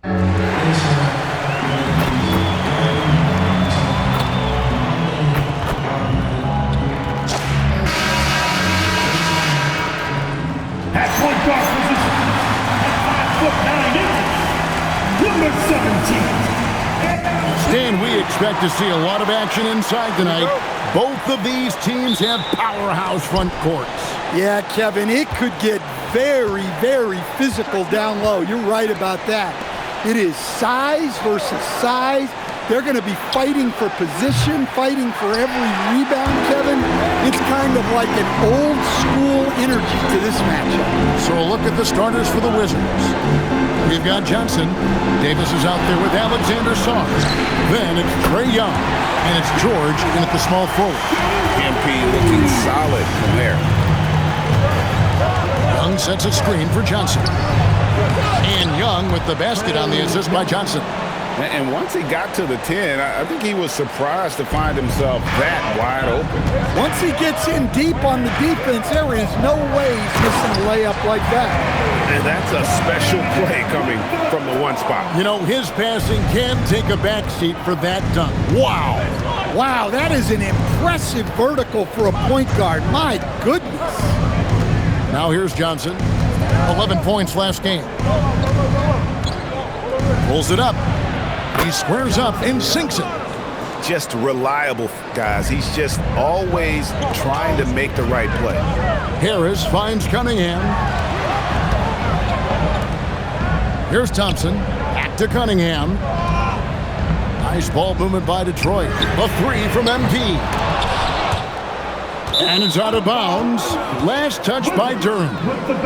At point guard position, at 5'9", number 17. Stan, we expect to see a lot of action inside tonight. Both of these teams have powerhouse front courts. Yeah, Kevin, it could get very, very physical down low. You're right about that. It is size versus size. They're going to be fighting for position, fighting for every rebound, Kevin. It's kind of like an old school energy to this matchup. So a look at the starters for the Wizards. We've got Johnson. Davis is out there with Alexander Song. Then it's Trae Young. And it's George in at the small forward. MP looking solid from there. Young sets a screen for Johnson. And Young with the basket on the assist by Johnson. And once he got to the 10, I think he was surprised to find himself that wide open. Once he gets in deep on the defense, there is no way he's missing a layup like that. And that's a special play coming from the one spot. You know, his passing can take a backseat for that dunk. Wow. Wow, that is an impressive vertical for a point guard. My goodness. Now here's Johnson. 11 points last game. Pulls it up. He squares up and sinks it. Just reliable, guys. He's just always trying to make the right play. Harris finds Cunningham. Here's Thompson. Back to Cunningham. Nice ball movement by Detroit. A three from MP. And it's out of bounds. Last touch by Durham.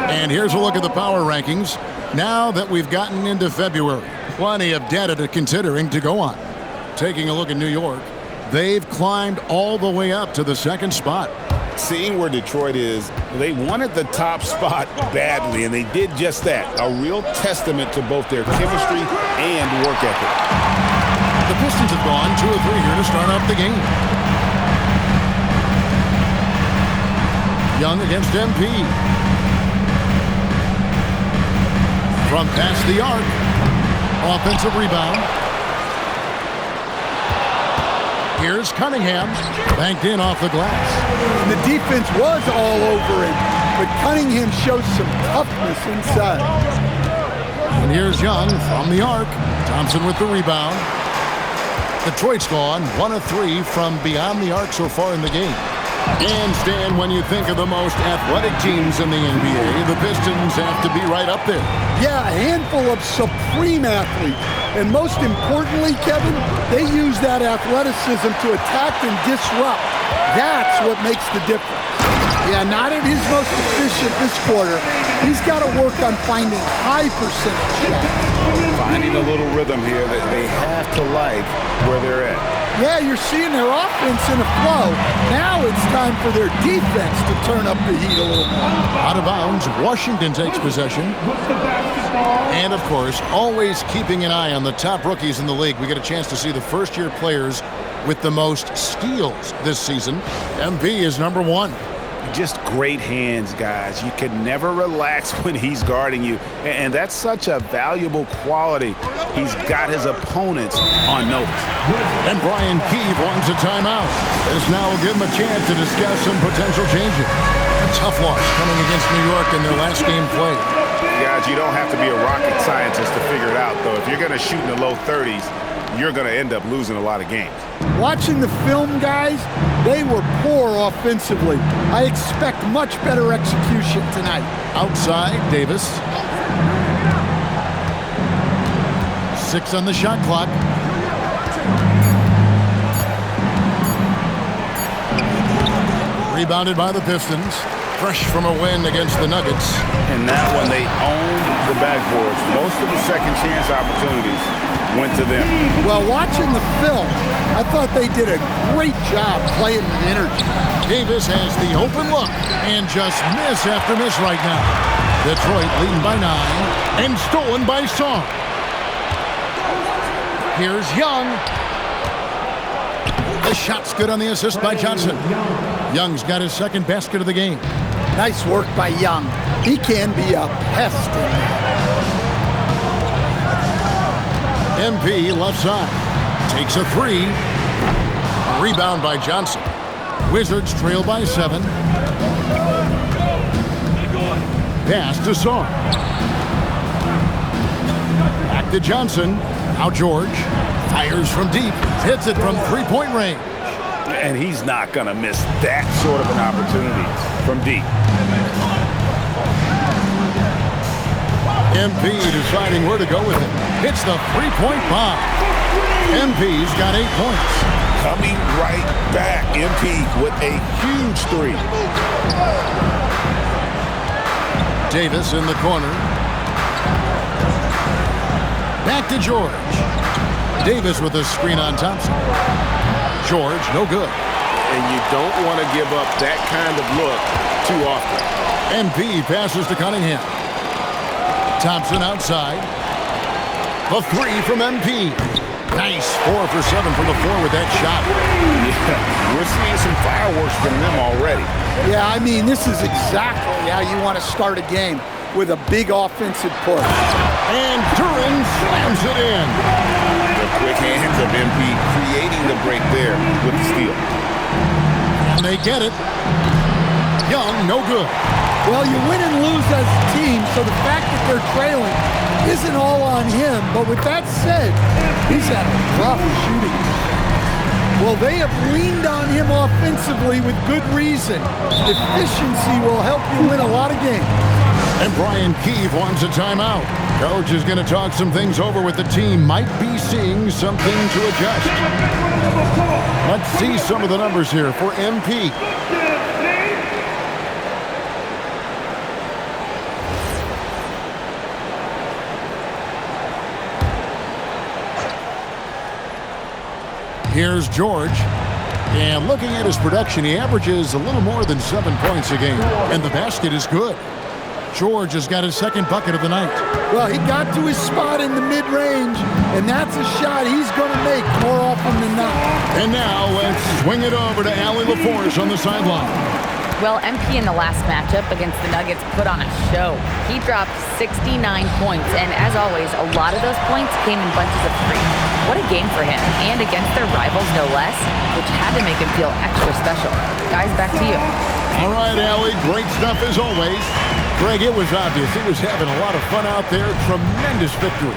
And here's a look at the power rankings now that we've gotten into February. Plenty of data to considering to go on. Taking a look at New York, they've climbed all the way up to the second spot. Seeing where Detroit is, they wanted the top spot badly, and they did just that. A real testament to both their chemistry and work ethic. The Pistons have gone 2 of 3 here to start off the game. Young against MP. From past the arc. Offensive rebound. Here's Cunningham. Banked in off the glass. The defense was all over him, but Cunningham shows some toughness inside. And here's Young from the arc. Thompson with the rebound. Detroit's gone 1 of 3 from beyond the arc so far in the game. And Stan, when you think of the most athletic teams in the NBA, the Pistons have to be right up there. Yeah, a handful of supreme athletes. And most importantly, Kevin, they use that athleticism to attack and disrupt. That's what makes the difference. Yeah, not at his most efficient this quarter. He's got to work on finding high percentage shots. Finding a little rhythm here that they have to like where they're at. Yeah, you're seeing their offense in a flow. Now it's time for their defense to turn up the heat a little more. Out of bounds, Washington takes possession. And, of course, always keeping an eye on the top rookies in the league. We get a chance to see the first-year players with the most steals this season. MP is number 1. Just great hands, guys. You can never relax when he's guarding you. And that's such a valuable quality. He's got his opponents on notice. And Brian Keefe wants a timeout. This now will give him a chance to discuss some potential changes. A tough loss coming against New York in their last game played. Guys, you don't have to be a rocket scientist to figure it out, though. If you're going to shoot in the low 30s, you're going to end up losing a lot of games. Watching the film, guys, they were poor offensively. I expect much better execution tonight. Outside, Davis. 6 on the shot clock. Rebounded by the Pistons. Fresh from a win against the Nuggets. And that one, they owned the backboards. Most of the second chance opportunities went to them. Well, watching the film, I thought they did a great job playing with energy. Davis has the open look and just miss after miss right now. Detroit leading by 9 and stolen by Song. Here's Young. The shot's good on the assist by Johnson. Young's got his second basket of the game. Nice work by Young. He can be a pest in there. MP left side. Takes a three. Rebound by Johnson. Wizards trail by 7. Pass to Song. Back to Johnson. Now George. Fires from deep. Hits it from three-point range. And he's not going to miss that sort of an opportunity from deep. MP deciding where to go with it. Hits the three-point bomb. MP's got 8 points. Coming right back. MP with a huge three. Davis in the corner. Back to George. Davis with a screen on Thompson. George, no good. And you don't want to give up that kind of look too often. MP passes to Cunningham. Thompson outside. A three from MP. Nice 4 for 7 from the floor with that shot. Yeah, we're seeing some fireworks from them already. Yeah, I mean, this is exactly how you want to start a game, with a big offensive push. And Duren slams it in. The quick hands of MP creating the break there with the steal. And they get it. Young, no good. Well, you win and lose as a team, so the fact that they're trailing isn't all on him. But with that said, he's had a rough shooting. Well, they have leaned on him offensively with good reason. Efficiency will help you win a lot of games. And Brian Keefe wants a timeout. Coach is going to talk some things over with the team. Might be seeing something to adjust. Let's see some of the numbers here for MP. Here's George. And looking at his production, he averages a little more than 7 points a game. And the basket is good. George has got his second bucket of the night. Well, he got to his spot in the mid-range, and that's a shot he's going to make more often than not. And now let's swing it over to Allie LaForce on the sideline. Well, MP in the last matchup against the Nuggets put on a show. He dropped 69 points, and as always, a lot of those points came in bunches of 3. What a game for him, and against their rivals no less, which had to make him feel extra special. Guys, back to you. All right, Allie, great stuff as always. Greg, it was obvious he was having a lot of fun out there. Tremendous victory.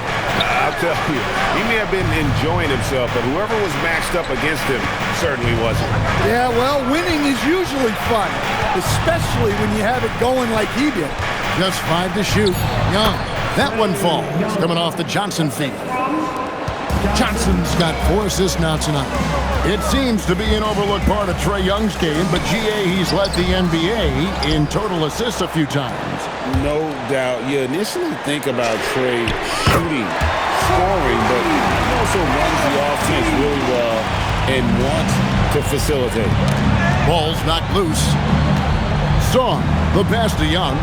I'll tell you, he may have been enjoying himself, but whoever was matched up against him certainly wasn't. Yeah, well, winning is usually fun, especially when you have it going like he did. Just 5 to shoot. Young. That one falls. Coming off the Johnson feed. Johnson's got 4 assists now tonight. It seems to be an overlooked part of Trae Young's game, but GA, he's led the NBA in total assists a few times. No doubt. You initially think about Trae shooting, scoring, but he also runs the offense really well and wants to facilitate. Ball's knocked loose. Song, the pass to Young.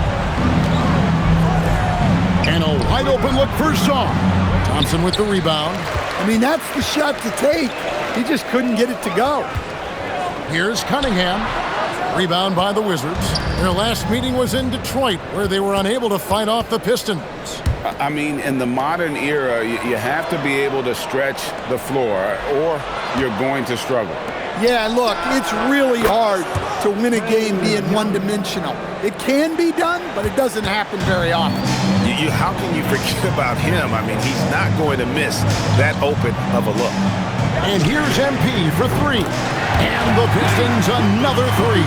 And a wide open look for Song. Thompson with the rebound. I mean, that's the shot to take. He just couldn't get it to go. Here's Cunningham. Rebound by the Wizards. Their last meeting was in Detroit, where they were unable to fight off the Pistons. I mean, in the modern era, you have to be able to stretch the floor, or you're going to struggle. Yeah, look, it's really hard to win a game being one-dimensional. It can be done, but it doesn't happen very often. How can you forget about him? I mean, he's not going to miss that open of a look. And here's MP for 3. And the Pistons another 3.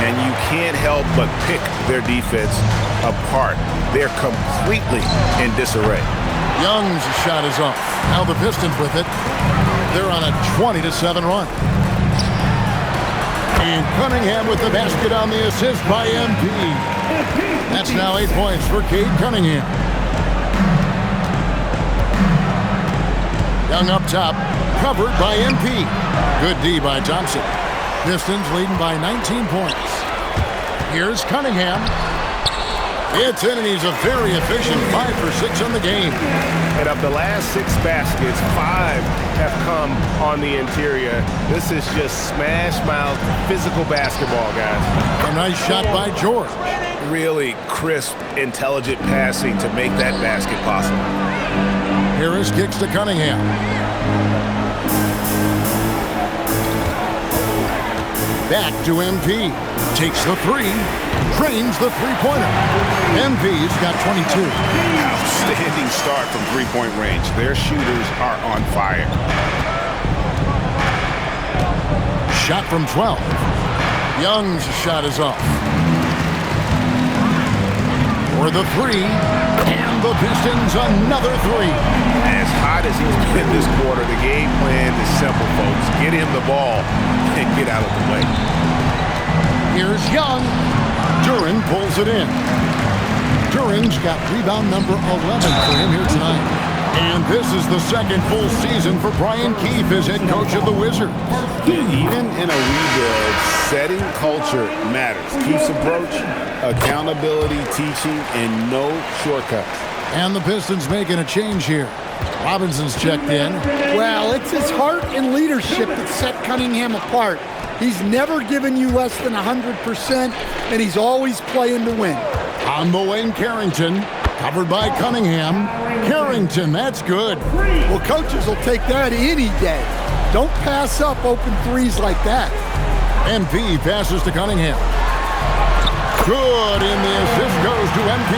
And you can't help but pick their defense apart. They're completely in disarray. Young's shot is off. Now the Pistons with it. They're on a 20-7 run. And Cunningham with the basket on the assist by MP. That's now 8 points for Cade Cunningham. Young up top, covered by MP. Good D by Thompson. Pistons leading by 19 points. Here's Cunningham. It's in, and he's a very efficient 5 for 6 on the game. And of the last 6 baskets, 5 have come on the interior. This is just smash-mouth physical basketball, guys. A nice shot by George. Really crisp, intelligent passing to make that basket possible. Harris kicks to Cunningham. Back to MP. Takes the three. Drains the three-pointer. MP's got 22. Outstanding start from three-point range. Their shooters are on fire. Shot from 12. Young's shot is off. For the three. And the Pistons another three. As hot as he's been this quarter, the game plan is simple, folks. Get him the ball and get out of the way. Here's Young. Duren pulls it in. Duren's got rebound number 11 for him here tonight. And this is the second full season for Brian Keefe as head coach of the Wizards. Even in a rebuild, setting culture matters. Keefe's approach, accountability, teaching, and no shortcuts. And the Pistons making a change here. Robinson's checked in. Well, it's his heart and leadership that set Cunningham apart. He's never given you less than 100%, and he's always playing to win. On the wing, Carrington. Covered by Cunningham. Carrington, that's good. Well, coaches will take that any day. Don't pass up open threes like that. MP passes to Cunningham. Good, and the assist goes to MP.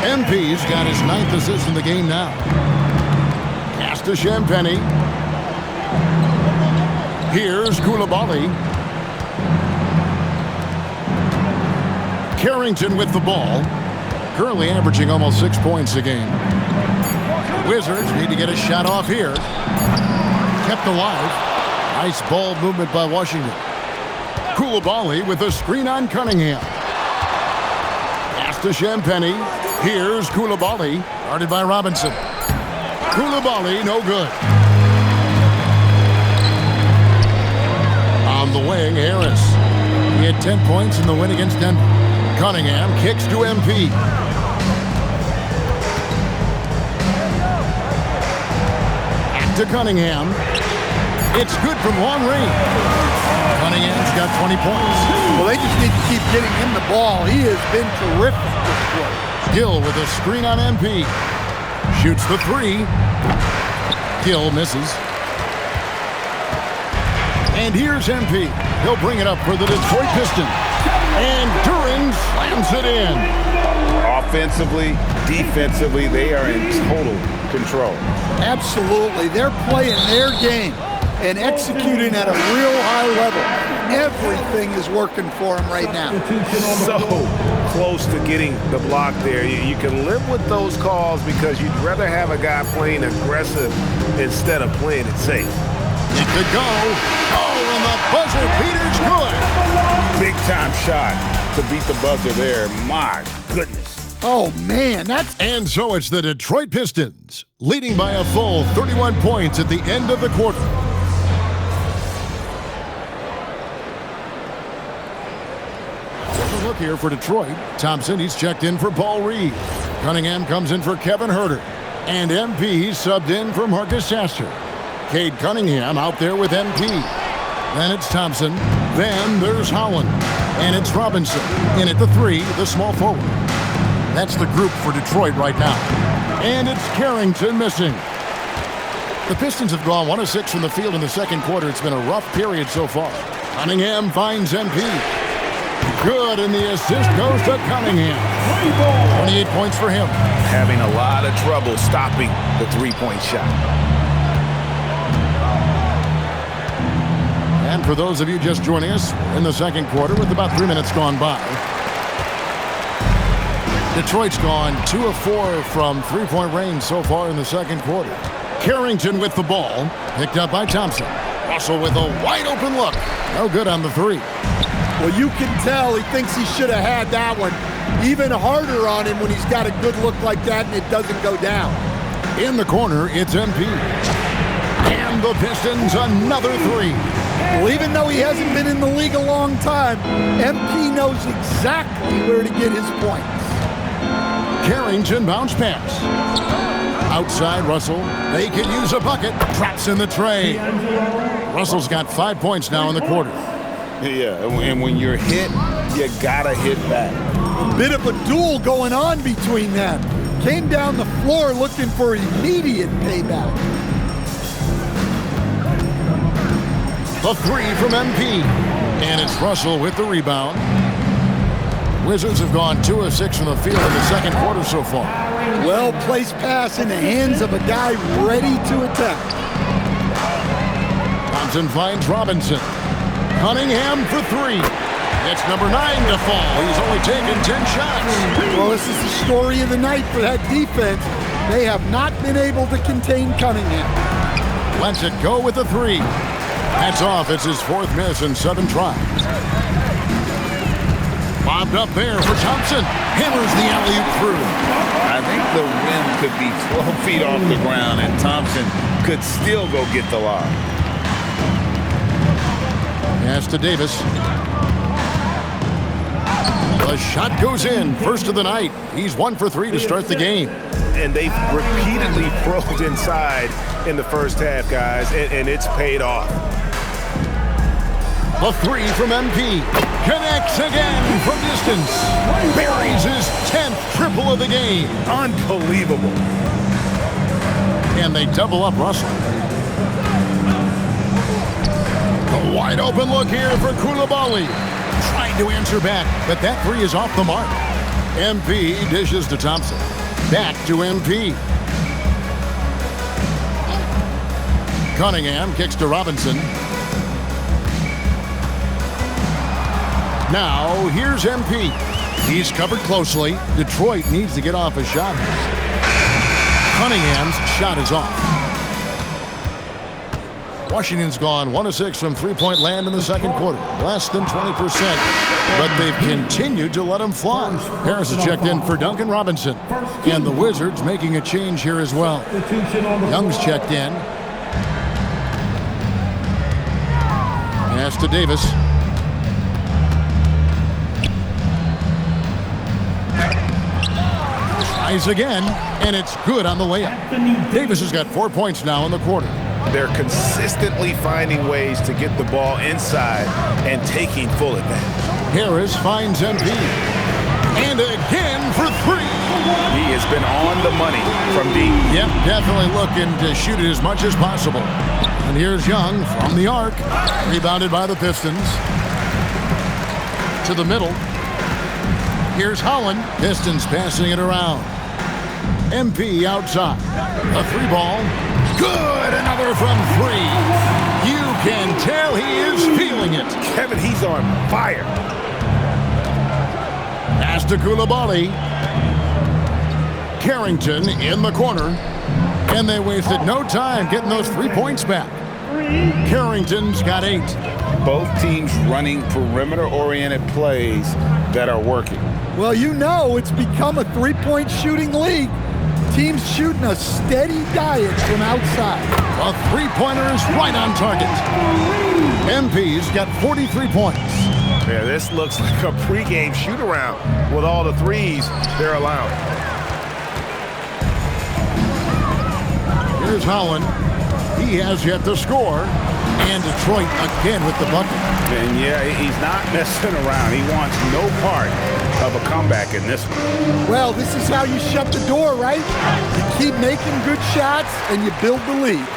MP's got his 9th assist in the game now. Pass to Champagnie. Here's Coulibaly. Carrington with the ball. Currently averaging almost 6 points a game. The Wizards need to get a shot off here. Kept alive. Nice ball movement by Washington. Coulibaly with a screen on Cunningham. Pass to Champagnie. Here's Coulibaly. Guarded by Robinson. Coulibaly, no good. On the wing, Harris. He had 10 points in the win against Denver. Cunningham kicks to MP. Back to Cunningham. It's good from long range. Cunningham's got 20 points. Well, they just need to keep getting him the ball. He has been terrific this quarter. Gill with a screen on MP. Shoots the three. Gill misses. And here's MP. He'll bring it up for the Detroit Pistons. And Duren slams it in. Offensively, defensively, they are in total control. Absolutely. They're playing their game and executing at a real high level. Everything is working for them right now. So close to getting the block there. You can live with those calls because you'd rather have a guy playing aggressive instead of playing it safe. It could go. Oh, and the buzzer beater's good. Big time shot to beat the buzzer there. My goodness. Oh, man, that's... And so it's the Detroit Pistons, leading by a full 31 points at the end of the quarter. Take a look here for Detroit. Thompson, he's checked in for Paul Reed. Cunningham comes in for Kevin Huerter. And MP subbed in for Marcus Sasser. Cade Cunningham out there with MP. Then it's Thompson. Then there's Howland. And it's Robinson. In at the three, the small forward. That's the group for Detroit right now. And it's Carrington missing. The Pistons have gone 1 of 6 from the field in the second quarter. It's been a rough period so far. Cunningham finds MP. Good, and the assist goes to Cunningham. 28 points for him. Having a lot of trouble stopping the three-point shot. And for those of you just joining us, in the second quarter with about 3 minutes gone by. Detroit's gone 2 of 4 from three-point range so far in the second quarter. Carrington with the ball, picked up by Thompson. Russell with a wide-open look. No good on the three. Well, you can tell he thinks he should have had that one. Even harder on him when he's got a good look like that and it doesn't go down. In the corner, it's MP. And the Pistons another three. Well, even though he hasn't been in the league a long time, MP knows exactly where to get his points. Carrington bounce pass. Outside Russell. They can use a bucket. Traps in the tray. Russell's got 5 points now in the quarter. Yeah, and when you're hit, you gotta hit back. A bit of a duel going on between them. came down the floor looking for immediate payback. The three from MP. And it's Russell with the rebound. Wizards have gone 2 of 6 from the field in the second quarter so far. Well-placed pass in the hands of a guy ready to attempt. Thompson finds Robinson. Cunningham for 3. It's number 9 to fall. He's only taken 10 shots. Well, this is the story of the night for that defense. They have not been able to contain Cunningham. Lets it go with the 3. That's off. It's his 4th miss in 7 tries. Bobbed up there for Thompson. Hammers the alley-oop through. I think the rim could be 12 feet off the ground, and Thompson could still go get the lob. Pass to Davis. The shot goes in. First of the night. He's 1 for 3 to start the game. And they've repeatedly probed inside in the first half, guys, and it's paid off. The 3 from MP. Connects again from distance. Buries his 10th triple of the game. Unbelievable. And they double up Russell. A wide open look here for Koulibaly. Trying to answer back, but that 3 is off the mark. MP dishes to Thompson. Back to MP. Cunningham kicks to Robinson. Now, here's MP. He's covered closely. Detroit needs to get off a shot. Cunningham's shot is off. Washington's gone 1 of 6 from three-point land in the second quarter. Less than 20%. But they've continued to let him fly. Harris has checked in for Duncan Robinson. And the Wizards making a change here as well. Young's checked in. Pass to Davis. Tries again, and it's good on the layup. Davis has got 4 points now in the quarter. They're consistently finding ways to get the ball inside and taking full advantage. Harris finds MP. And again for 3. He has been on the money from deep. Yep, definitely looking to shoot it as much as possible. And here's Young from the arc. Rebounded by the Pistons. To the middle. Here's Holland. Pistons passing it around. MP outside. A 3-ball. Good! Another from 3. You can tell he is feeling it. Kevin, he's on fire. Pass to Koulibaly. Carrington in the corner. And they wasted no time getting those 3 points back. Carrington's got 8. Both teams running perimeter-oriented plays that are working. Well, you know it's become a three-point shooting league. Teams shooting a steady diet from outside. A 3-pointer is right on target. MP's got 43 points. Yeah, this looks like a pregame shoot-around with all the threes they're allowing. Here's Holland. He has yet to score. And Detroit again with the bucket. And yeah, he's not messing around. He wants no part of a comeback in this one. Well, this is how you shut the door, right? You keep making good shots and you build the lead.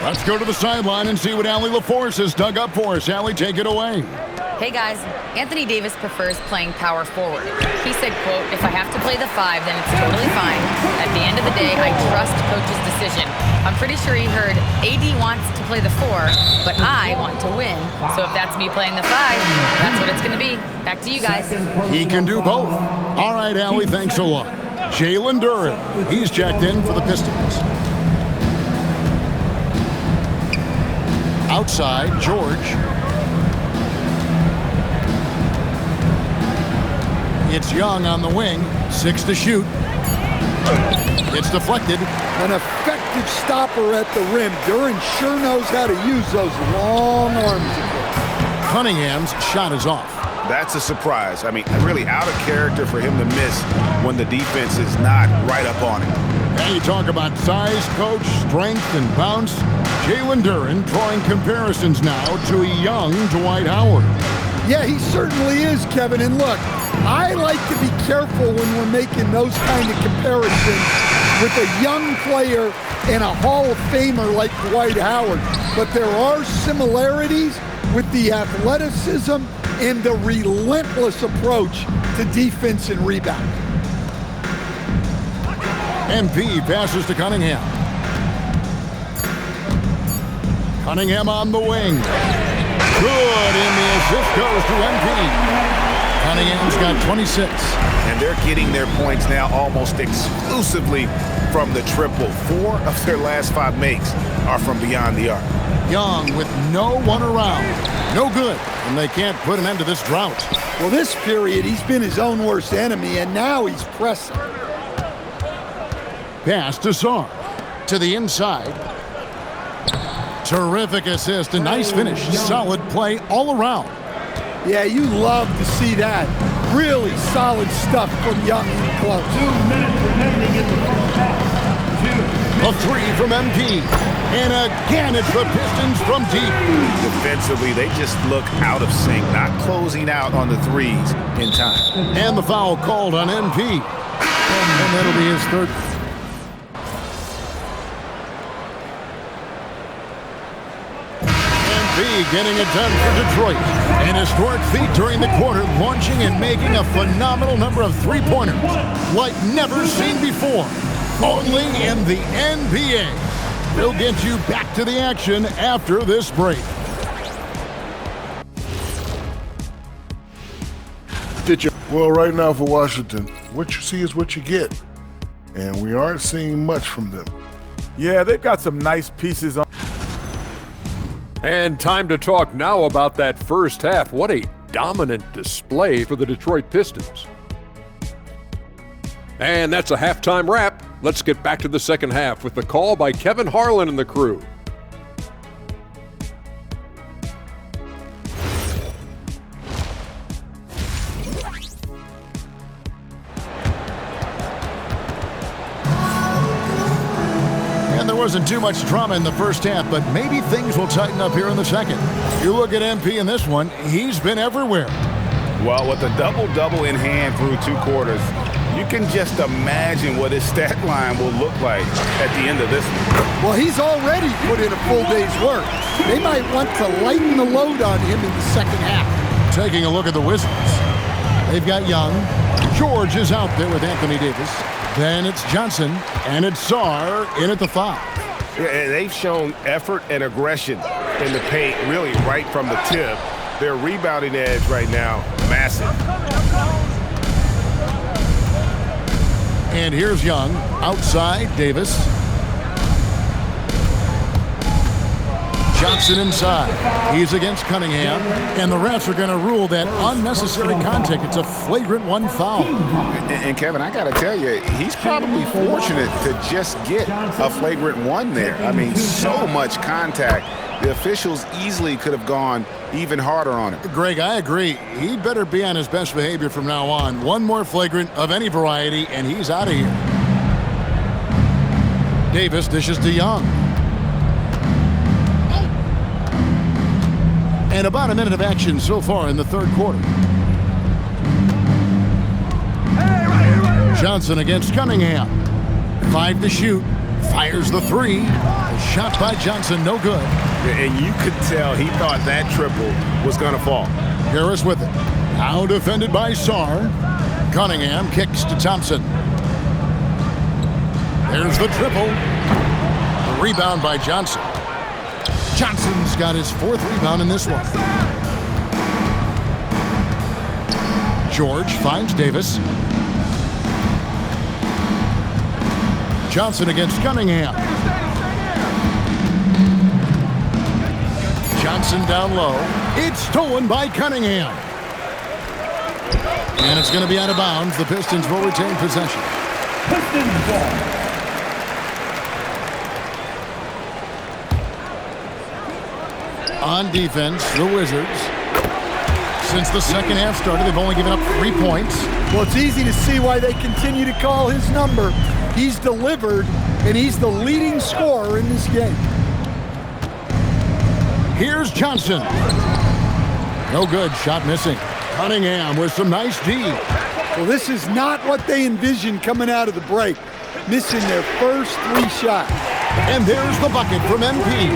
Let's go to the sideline and see what Allie LaForce has dug up for us. Allie, take it away. Hey guys, Anthony Davis prefers playing power forward. He said, quote, "If I have to play the 5, then it's totally fine. At the end of the day, I trust coach's decision. I'm pretty sure he heard AD wants to play the 4, but I want to win. So if that's me playing the 5, that's what it's going to be. Back to you guys." He can do both. All right, Allie, thanks a lot. Jalen Duren, he's checked in for the Pistons. Outside, George. It's Young on the wing. 6 to shoot. It's deflected. An effective stopper at the rim. Duren sure knows how to use those long arms again. Cunningham's shot is off. That's a surprise. I mean, really out of character for him to miss when the defense is not right up on him. Now you talk about size, coach, strength, and bounce. Jalen Duren drawing comparisons now to a young Dwight Howard. Yeah, he certainly is, Kevin. And look, I like to be careful when we're making those kind of comparisons with a young player and a Hall of Famer like Dwight Howard. But there are similarities with the athleticism and the relentless approach to defense and rebound. MP passes to Cunningham. Cunningham on the wing. Good, and the assist goes to MP. Cunningham's got 26. And they're getting their points now almost exclusively from the triple. 4 of their last 5 makes are from beyond the arc. Young with no one around. No good, and they can't put an end to this drought. Well, this period, he's been his own worst enemy, and now he's pressing. Pass to Sarr. To the inside. Terrific assist, a nice finish. Solid play all around. Yeah, you love to see that. Really solid stuff from Young in close. 2 minutes remaining in the first half. A 3 from MP. And again, it's the Pistons from deep. Defensively, they just look out of sync, not closing out on the threes in time. And the foul called on MP. And that'll be his third. MP getting it done for Detroit. An historic feat during the quarter, launching and making a phenomenal number of three-pointers like never seen before. Only in the NBA. We'll get you back to the action after this break. Well, right now for Washington, what you see is what you get. And we aren't seeing much from them. Yeah, they've got some nice pieces on. And time to talk now about that first half. What a dominant display for the Detroit Pistons. And that's a halftime wrap. Let's get back to the second half with the call by Kevin Harlan and the crew. And there wasn't too much drama in the first half, but maybe things will tighten up here in the second. You look at MP in this one, he's been everywhere. Well, with a double-double in hand through 2 quarters, you can just imagine what his stat line will look like at the end of this one. Well, he's already put in a full day's work. They might want to lighten the load on him in the second half. Taking a look at the Wizards. They've got Young. George is out there with Anthony Davis. Then it's Johnson, and it's Sarr in at the 5. Yeah, they've shown effort and aggression in the paint, really right from the tip. Their rebounding edge right now, massive. And here's Young, outside Davis. Johnson inside. He's against Cunningham, and the refs are going to rule that unnecessary contact. It's a flagrant 1 foul. And Kevin, I got to tell you, he's probably fortunate to just get a flagrant 1 there. I mean, so much contact. The officials easily could have gone even harder on him. Greg, I agree. He better be on his best behavior from now on. One more flagrant of any variety, and he's out of here. Davis dishes to Young. And about a minute of action so far in the third quarter. Johnson against Cunningham. 5 to shoot. Fires the 3. A shot by Johnson, no good. And you could tell he thought that triple was going to fall. Harris with it. Now defended by Sarr. Cunningham kicks to Thompson. There's the triple. The rebound by Johnson. Johnson's got his 4th rebound in this one. George finds Davis. Johnson against Cunningham. Johnson down low. It's stolen by Cunningham. And it's going to be out of bounds. The Pistons will retain possession. Pistons ball. On defense, the Wizards. Since the second half started, they've only given up 3 points. Well, it's easy to see why they continue to call his number. He's delivered, and he's the leading scorer in this game. Here's Johnson. No good. Shot missing. Cunningham with some nice D. Well, this is not what they envisioned coming out of the break. Missing their first 3 shots. And there's the bucket from MP.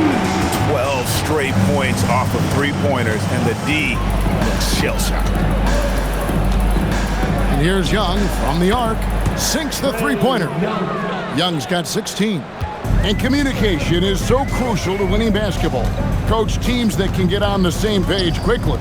12 straight points off of 3-pointers, and the D looks shell-shocked. And here's Young from the arc. Sinks the 3-pointer. Young's got 16. And communication is so crucial to winning basketball. Coach, teams that can get on the same page quickly,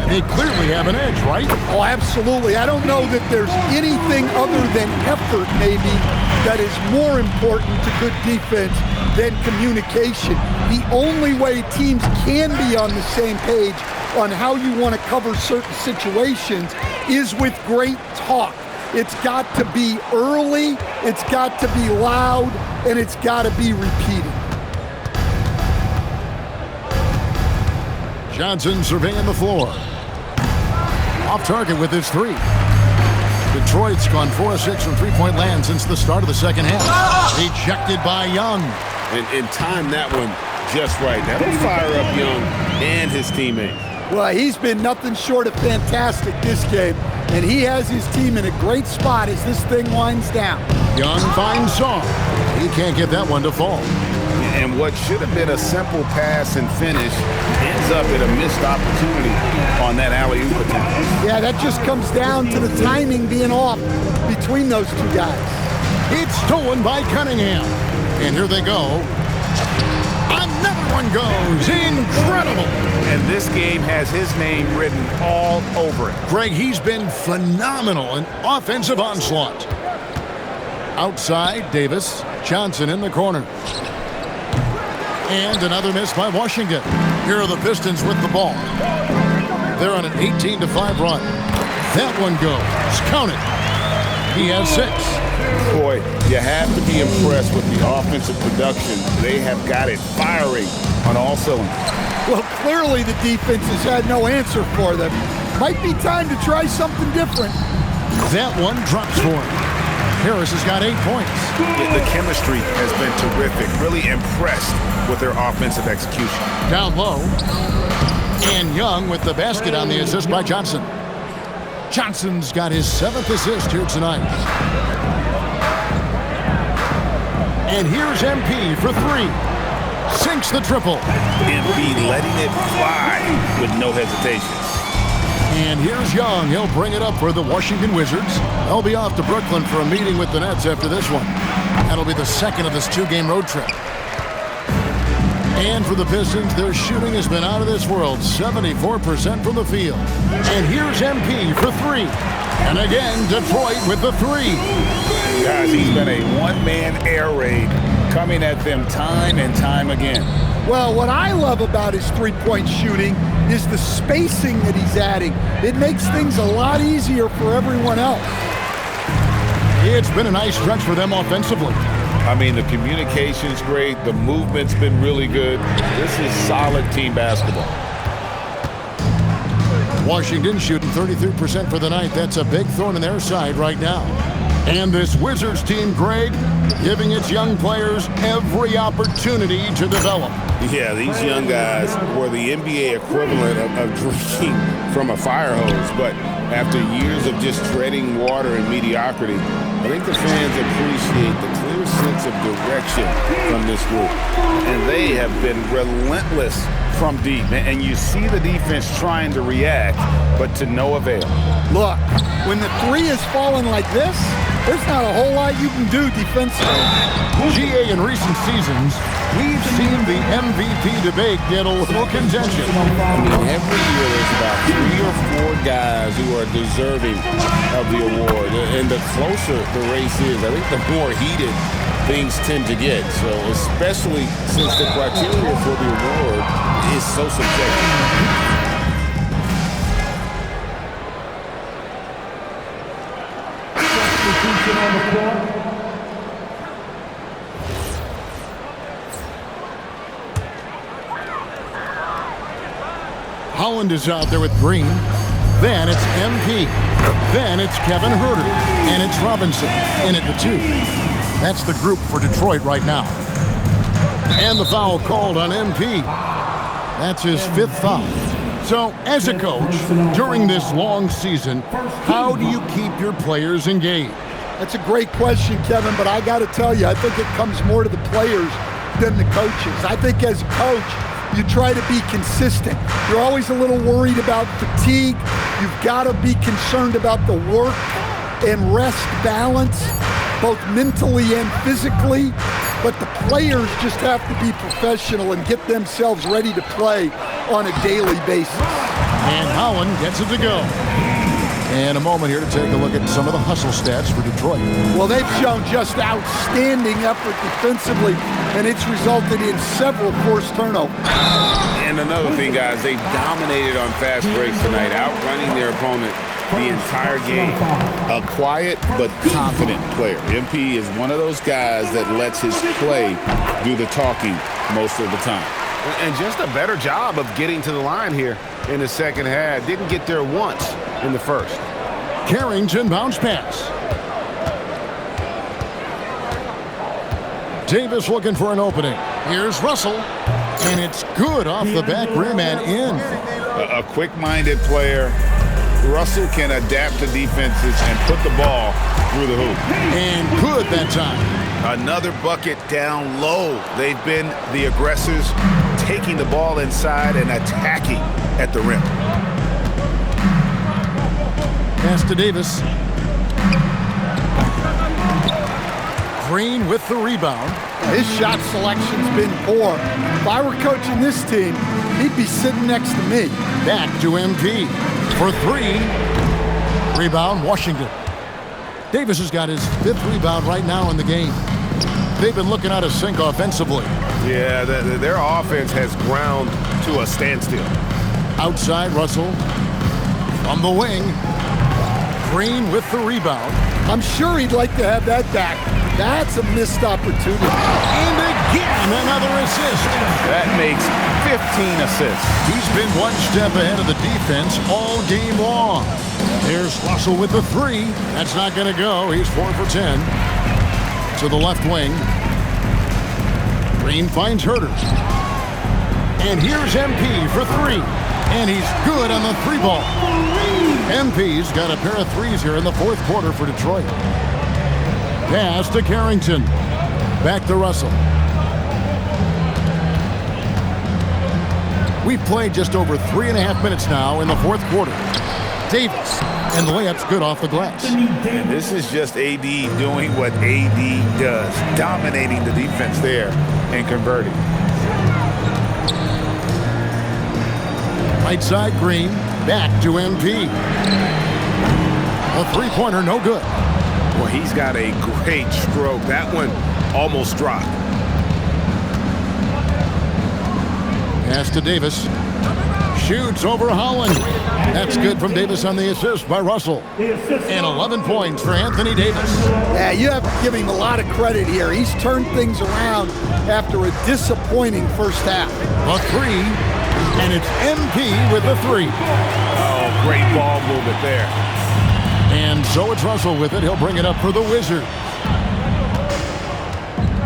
they clearly have an edge, right? Oh, absolutely. I don't know that there's anything other than effort, maybe, that is more important to good defense than communication. The only way teams can be on the same page on how you want to cover certain situations is with great talk. It's got to be early, it's got to be loud, and it's got to be repeated. Johnson surveying the floor. Off target with his 3. Detroit's gone 4 of 6 from 3-point land since the start of the second half. Ejected by Young. And time that one just right. That'll fire up Young and his teammates. Well, he's been nothing short of fantastic this game, and he has his team in a great spot as this thing winds down. Young finds Song. He can't get that one to fall. And what should have been a simple pass and finish ends up at a missed opportunity on that alley-oop attempt. Yeah, that just comes down to the timing being off between those 2 guys. It's stolen by Cunningham. And here they go. Another one goes. Incredible. And this game has his name written all over it. Greg, he's been phenomenal in offensive onslaught. Outside, Davis. Johnson in the corner. And another miss by Washington. Here are the Pistons with the ball. They're on an 18-5 run. That one goes. Count it. He has 6. Boy, you have to be impressed with the offensive production. They have got it firing on all cylinders. Well, clearly the defense has had no answer for them. Might be time to try something different. That one drops for him. Harris has got 8 points. The chemistry has been terrific. Really impressed with their offensive execution. Down low. And Young with the basket on the assist by Johnson. Johnson's got his 7th assist here tonight. And here's MP for 3. Sinks the triple. MP letting it fly with no hesitation. And here's Young. He'll bring it up for the Washington Wizards. They'll be off to Brooklyn for a meeting with the Nets after this one. That'll be the second of this 2-game road trip. And for the Pistons, their shooting has been out of this world, 74% from the field. And here's MP for 3. And again, Detroit with the 3. Guys, he's been a one-man air raid coming at them time and time again. Well, what I love about his 3-point shooting is the spacing that he's adding. It makes things a lot easier for everyone else. It's been a nice stretch for them offensively. I mean, the communication's great. The movement's been really good. This is solid team basketball. Washington shooting 33% for the night. That's a big thorn in their side right now. And this Wizards team, Greg, giving its young players every opportunity to develop. Yeah, these young guys were the NBA equivalent of drinking from a fire hose. But after years of just treading water and mediocrity, I think the fans appreciate the clear sense of direction from this group. And they have been relentless from deep. And you see the defense trying to react, but to no avail. Look, when the 3 is falling like this, there's not a whole lot you can do defensively. GA, in recent seasons, we've seen the MVP debate get a little contentious. I mean, every year there's about 3 or 4 guys who are deserving of the award. And the closer the race is, I think the more heated things tend to get. So especially since the criteria for the award is so subjective. On the floor. Holland is out there with Green. Then it's MP. Then it's Kevin Huerter. And it's Robinson in at the 2. That's the group for Detroit right now. And the foul called on MP. That's his 5th foul. So, as a coach, during this long season, how do you keep your players engaged? That's a great question, Kevin, but I got to tell you, I think it comes more to the players than the coaches. I think as a coach, you try to be consistent. You're always a little worried about fatigue. You've got to be concerned about the work and rest balance, both mentally and physically. But the players just have to be professional and get themselves ready to play on a daily basis. And Holland gets it to go. And a moment here to take a look at some of the hustle stats for Detroit. Well, they've shown just outstanding effort defensively, and it's resulted in several forced turnovers. And another thing, guys, they dominated on fast breaks tonight, outrunning their opponent the entire game. A quiet but confident player. MP is one of those guys that lets his play do the talking most of the time. And just a better job of getting to the line here in the second half. Didn't get there once in the first. Carrington bounce pass. Davis looking for an opening. Here's Russell. And it's good off the back rim and in. A quick-minded player. Russell can adapt to defenses and put the ball through the hoop. And good that time. Another bucket down low. They've been the aggressors, taking the ball inside and attacking at the rim. Pass to Davis. Green with the rebound. His shot selection's been poor. If I were coaching this team, he'd be sitting next to me. Back to MP for three. Rebound, Washington. Davis has got his 5th rebound right now in the game. They've been looking out of sync offensively. Yeah, their offense has ground to a standstill. Outside, Russell. From the wing. Green with the rebound. I'm sure he'd like to have that back. That's a missed opportunity. And again, another assist. That makes 15 assists. He's been one step ahead of the defense all game long. Here's Russell with the 3. That's not going to go. He's 4 for 10. To the left wing. Green finds Herter. And here's MP for 3. And he's good on the 3-ball. MP's got a pair of 3s here in the 4th quarter for Detroit. Pass to Carrington. Back to Russell. We've played just over 3.5 minutes now in the 4th quarter. Davis, and the layup's good off the glass. And this is just AD doing what AD does, dominating the defense there and converting. Right side, Green. Back to MP. A 3-pointer, no good. Well, he's got a great stroke. That one almost dropped. Pass to Davis. Shoots over Holland. That's good from Davis on the assist by Russell. And 11 points for Anthony Davis. Yeah, you have to give him a lot of credit here. He's turned things around after a disappointing first half. A 3, and it's MP with the 3. Oh, great ball movement there. And so it's Russell with it. He'll bring it up for the Wizards.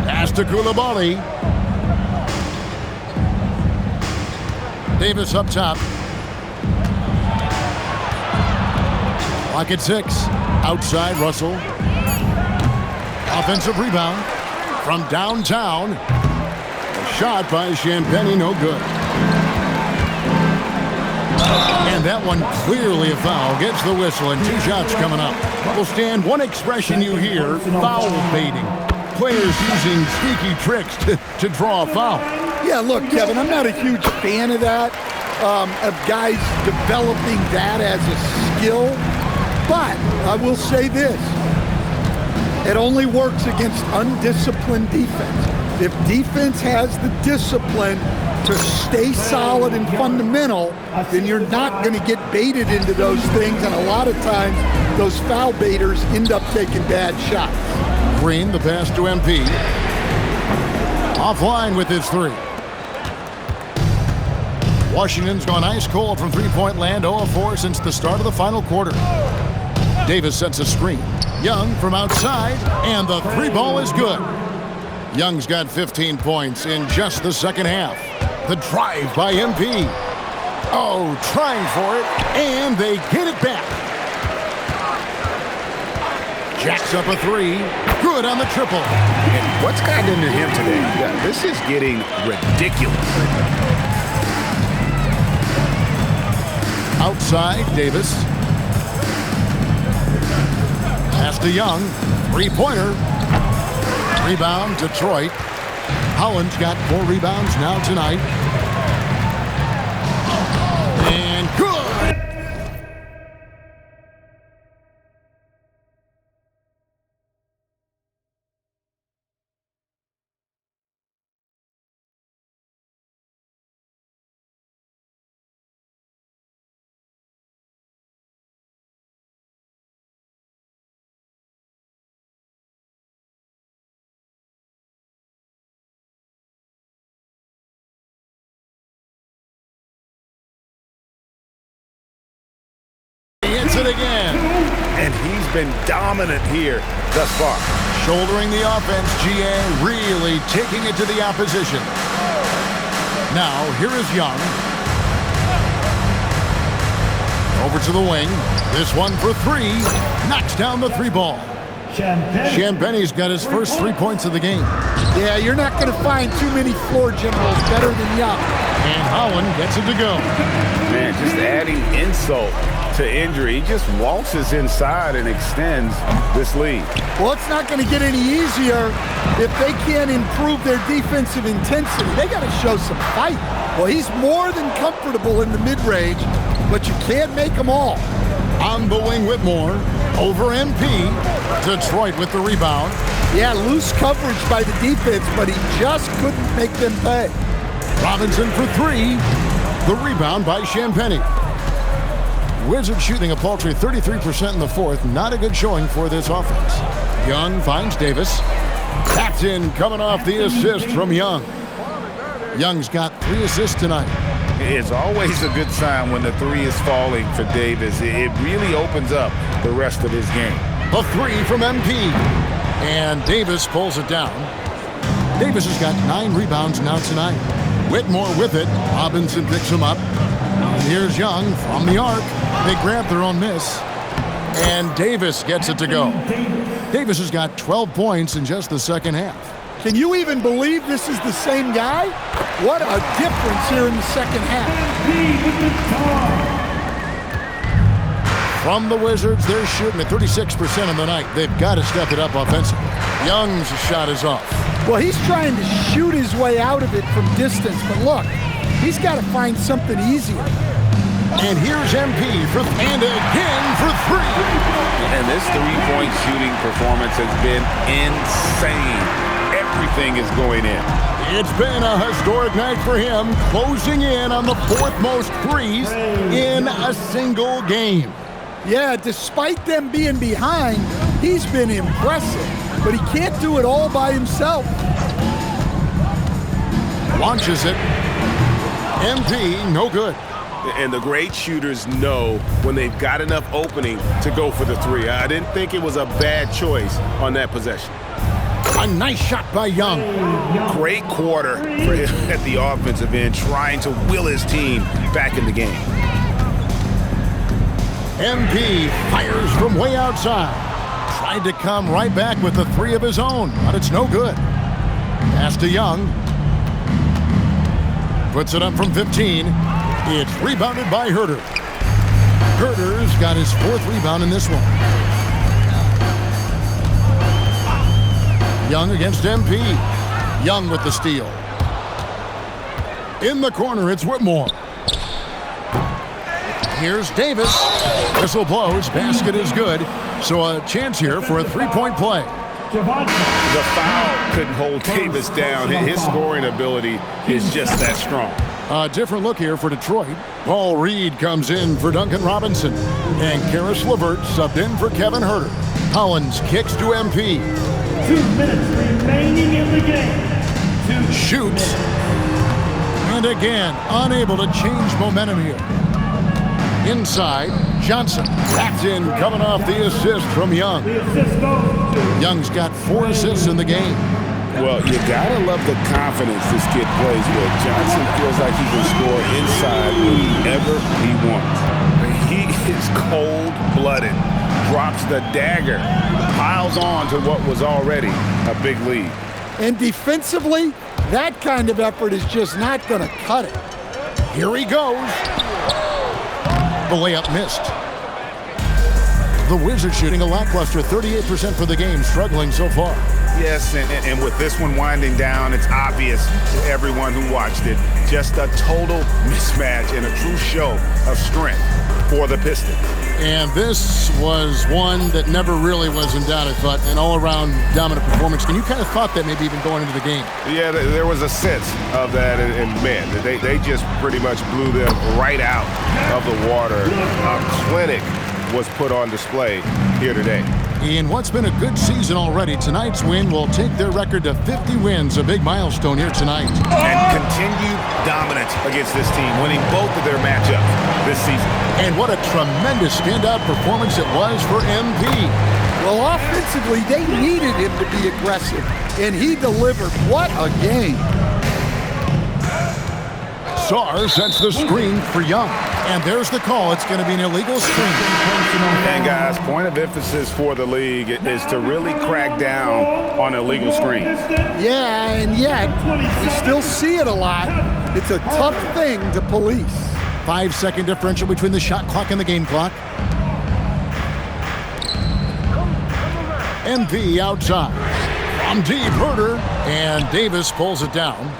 Pass to Coulibaly. Davis up top. Clock at 6. Outside, Russell. Offensive rebound from downtown. A shot by Champagnie, no good. And that one clearly a foul. Gets the whistle, and 2 shots coming up. Well, Stan, one expression you hear, foul baiting. Players using sneaky tricks to draw a foul. Yeah, look, Kevin, I'm not a huge fan of that, of guys developing that as a skill. But I will say this. It only works against undisciplined defense. If defense has the discipline to stay solid and fundamental, then you're not going to get baited into those things, and a lot of times those foul baiters end up taking bad shots. Green, the pass to MP. Offline with his 3. Washington's gone ice cold from three-point land, 0-4 since the start of the final quarter. Davis sets a screen. Young from outside, and the 3-ball is good. Young's got 15 points in just the second half. The drive by MP. Oh, trying for it, and they get it back. Jacks up a three. Good on the triple. And what's gotten into him today? Yeah, this is getting ridiculous. Outside, Davis. Pass to Young. Three-pointer. Rebound, Detroit. Holland's got 4 rebounds now tonight. And good! Hits it again. And he's been dominant here thus far. Shouldering the offense, GA really taking it to the opposition. Now, here is Young. Over to the wing. This one for 3. Knocks down the 3 ball. Champagne's got his first 3 points of the game. Yeah, you're not going to find too many floor generals better than Young. And Holland gets it to go. Man, just adding insult to injury. He just waltzes inside and extends this lead. Well, it's not going to get any easier if they can't improve their defensive intensity. They got to show some fight. Well, he's more than comfortable in the mid-range, but you can't make them all. On the wing, Whitmore. Over MP. Detroit with the rebound. Yeah, loose coverage by the defense, but he just couldn't make them pay. Robinson for 3. The rebound by Champagnie. Wizards shooting a paltry 33% in the fourth. Not a good showing for this offense. Young finds Davis. Tapped in, coming off the assist from Young. Young's got 3 assists tonight. It's always a good sign when the 3 is falling for Davis. It really opens up the rest of his game. A 3 from MP. And Davis pulls it down. Davis has got 9 rebounds now tonight. Whitmore with it. Robinson picks him up. And here's Young from the arc. They grab their own miss. And Davis gets it to go. Davis has got 12 points in just the second half. Can you even believe this is the same guy? What a difference here in the second half. From the Wizards, they're shooting at 36% of the night. They've got to step it up offensively. Young's shot is off. Well, he's trying to shoot his way out of it from distance, but look, he's got to find something easier. And here's MP and again for 3. And this 3-point shooting performance has been insane. Everything is going in. It's been a historic night for him, closing in on the 4th most threes in a single game. Yeah, despite them being behind, he's been impressive, but he can't do it all by himself. Launches it. MP, no good. And the great shooters know when they've got enough opening to go for the 3. I didn't think it was a bad choice on that possession. A nice shot by Young. Great quarter for him at the offensive end, trying to will his team back in the game. MP fires from way outside. Tried to come right back with the 3 of his own, but it's no good. Pass to Young. Puts it up from 15. It's rebounded by Herter. Herter's got his 4th rebound in this one. Young against MP. Young with the steal. In the corner, it's Whitmore. Here's Davis. Whistle blows. Basket is good. So a chance here for a 3-point play. The foul couldn't hold Davis down. His scoring ability is just that strong. A different look here for Detroit. Paul Reed comes in for Duncan Robinson. And Karis LeVert subbed in for Kevin Herter. Hollins kicks to MP. 2 minutes remaining in the game. Shoots. And again, unable to change momentum here. Inside, Johnson. Tapped in, coming off the assist from Young. The assist goes to Young's got 4 assists in the game. Well, you gotta love the confidence this kid plays with. Johnson feels like he can score inside whenever he wants. He is cold-blooded, drops the dagger, piles on to what was already a big lead. And defensively, that kind of effort is just not going to cut it. Here he goes. The layup missed. The Wizards shooting a lackluster 38% for the game, struggling so far. Yes, and with this one winding down, it's obvious to everyone who watched it. Just a total mismatch and a true show of strength for the Pistons. And this was one that never really was in doubt, I thought, an all-around dominant performance. And you kind of thought that maybe even going into the game. Yeah, there was a sense of that, and man, they just pretty much blew them right out of the water. A clinic was put on display here today. In what's been a good season already, tonight's win will take their record to 50 wins, a big milestone here tonight. And continued dominance against this team, winning both of their matchups this season. And what a tremendous standout performance it was for MP. Well, offensively, they needed him to be aggressive, and he delivered. What a game. Sarr sets the screen for Young. And there's the call. It's going to be an illegal screen. And guys, point of emphasis for the league is to really crack down on illegal screens. Yeah, and yet, we still see it a lot. It's a tough thing to police. 5-second differential between the shot clock and the game clock. MP outside. From deep, Herter, and Davis pulls it down.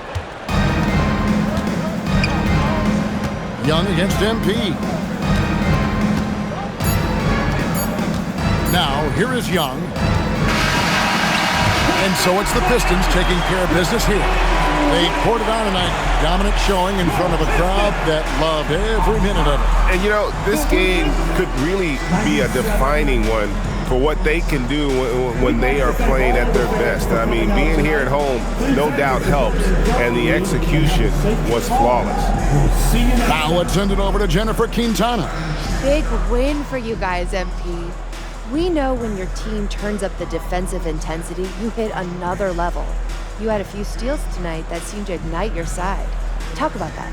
Young against MP. Now, here is Young. And so it's the Pistons taking care of business here. They poured it on tonight. Dominant showing in front of a crowd that loved every minute of it. And you know, this game could really be a defining one for what they can do when they are playing at their best. I mean, being here at home no doubt helps, and the execution was flawless. Now let's send it over to Jennifer Quintana. Big win for you guys, MP. We know when your team turns up the defensive intensity, you hit another level. You had a few steals tonight that seemed to ignite your side. Talk about that.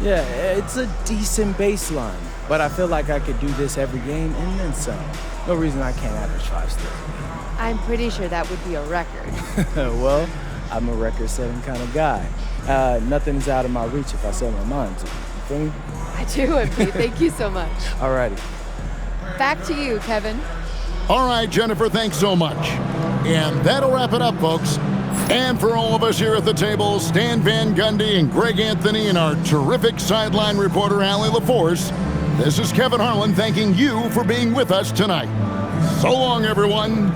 Yeah, it's a decent baseline, but I feel like I could do this every game and then some. No reason I can't average 5 steals. I'm pretty sure that would be a record. Well, I'm a record-setting kind of guy. Nothing is out of my reach if I set my mind to it. You feel me? I do, MP. Thank you so much. Alrighty. Back to you, Kevin. All right, Jennifer, thanks so much. And that'll wrap it up, folks. And for all of us here at the table, Stan Van Gundy and Greg Anthony and our terrific sideline reporter, Allie LaForce, this is Kevin Harlan thanking you for being with us tonight. So long, everyone.